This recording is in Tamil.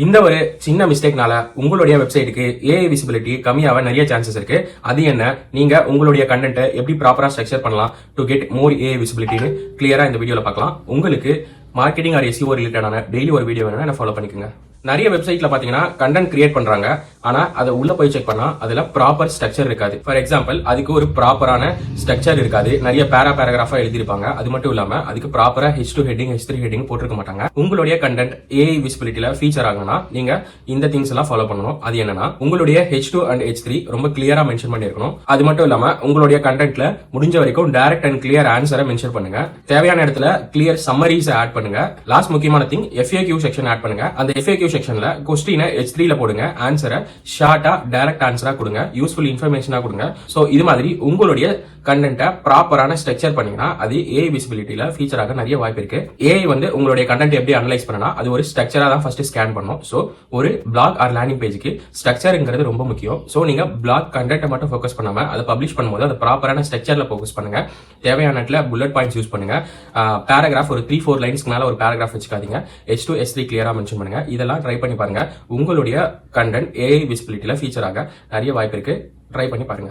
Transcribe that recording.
இந்த ஒரு சின்ன மிஸ்டேக்னால உங்களுடைய வெப்சைட்டுக்கு ஏஐ விசிபிலிட்டி கம்மியாக நிறைய சான்சஸ் இருக்கு. அது என்ன, நீங்க உங்களுடைய கண்டென்ட்டை எப்படி ப்ராப்பரா ஸ்ட்ரக்சர் பண்ணலாம் டு கெட் மோர் ஏஐ விசிபிலிட்டின்னு கிளியரா இந்த வீடியோல பார்க்கலாம். உங்களுக்கு மார்க்கெட்டிங் ஆர் எஸ்இஓ ரிலேட்டடான டெய்லி ஒரு வீடியோ வேணும்னா என்ன ஃபாலோ பண்ணிக்கோங்க. நிறைய வெப்சைட்ல பாத்தீங்கன்னா கண்டென்ட் கிரியேட் பண்றாங்க, ஆனா அதை உள்ள போய் செக் பண்ணா அதுல ப்ராப்பர் ஸ்ட்ரக்சர் இருக்காது. ஃபார் எக்ஸாம்பிள், அதுக்கு ஒரு ப்ராப்பரான ஸ்ட்ரக்சர் இருக்காது. நிறைய பேராகிராஃபா எழுதிருப்பாங்க. அது மட்டும் இல்லாம அதுக்கு ப்ராப்பரா H2 ஹெட்டிங் H3 ஹெட்டிங் போட்டிருக்க மாட்டாங்க. உங்களுடைய கண்டென்ட் ஏஐ விசிபிலிட்டில ஃபீச்சர் ஆகணும்னா நீங்க இந்த திங்ஸ் எல்லாம் ஃபாலோ பண்ணணும். அது என்னன்னா, உங்களுடைய H2 அண்ட் H3 ரொம்ப கிளியரா மென்ஷன் பண்ணிருக்கணும். அது மட்டும் இல்லாம உங்களுடைய கண்டென்ட்ல முடிஞ்ச வரைக்கும் டைரக்ட் அண்ட் கிளியர் ஆன்சரை மென்ஷன் பண்ணுங்க. தேவையான இடத்துல கிளியர் சம்மரிஸ் ஆட் பண்ணுங்க. லாஸ்ட் முக்கியமான திங், FAQ செக்ஷன் ஆட் பண்ணுங்க. அந்த FAQ செக்ஷன்ல கொஸ்டினை H3 ல போடுங்க, ஆன்சரை ஷார்ட்டா டைரக்ட் ஆன்சரா கொடுங்க, யூஸ்ஃபுல் இன்ஃபர்மேஷனா கொடுங்க. சோ இது மாதிரி உங்களுடைய கண்டென்ட்டை ப்ராப்பரான ஸ்ட்ரக்சர் பண்ணீங்கன்னா அது ஏஐ விசிபிலிட்டியில ஃபீச்சர் ஆக நிறைய வாய்ப்பு இருக்கு. ஏஐ உங்களுடைய கண்டென்ட் எப்படி அனலைஸ் பண்ணனா அது ஒரு ஸ்ட்ரக்சரா தான் ஃபர்ஸ்ட் ஸ்கேன் பண்ணும். சோ ஒரு பிளாக் ஆர் லேண்டிங் பேஜுக்கு ஸ்ட்ரக்சர்ங்கிறது ரொம்ப முக்கியம். சோ நீங்க பிளாக் கண்டென்ட்டை மட்டும் ஃபோக்கஸ் பண்ணாம அதை பப்ளிஷ் பண்ணும்போது அது ப்ராப்பரான ஸ்ட்ரக்சர்ல ஃபோக்கஸ் பண்ணுங்க. தேவையான இடத்துல புல்லட் பாயிண்ட்ஸ் யூஸ் பண்ணுங்க. பேராகிராஃப் ஒரு 3-4 லைன்ஸ்க்கு மேல ஒரு பேராகிராஃப் வச்சுக்காதீங்க. H2 H3 கிளியரா மென்ஷன் பண்ணுங்க. இதெல்லாம் ட்ரை பண்ணி பாருங்க. உங்களுடைய கண்டென்ட் ஏஐ விசிபிலிட்டியில ஃபீச்சர் ஆக நிறைய வாய்ப்பு இருக்கு. ட்ரை பண்ணி பாருங்க.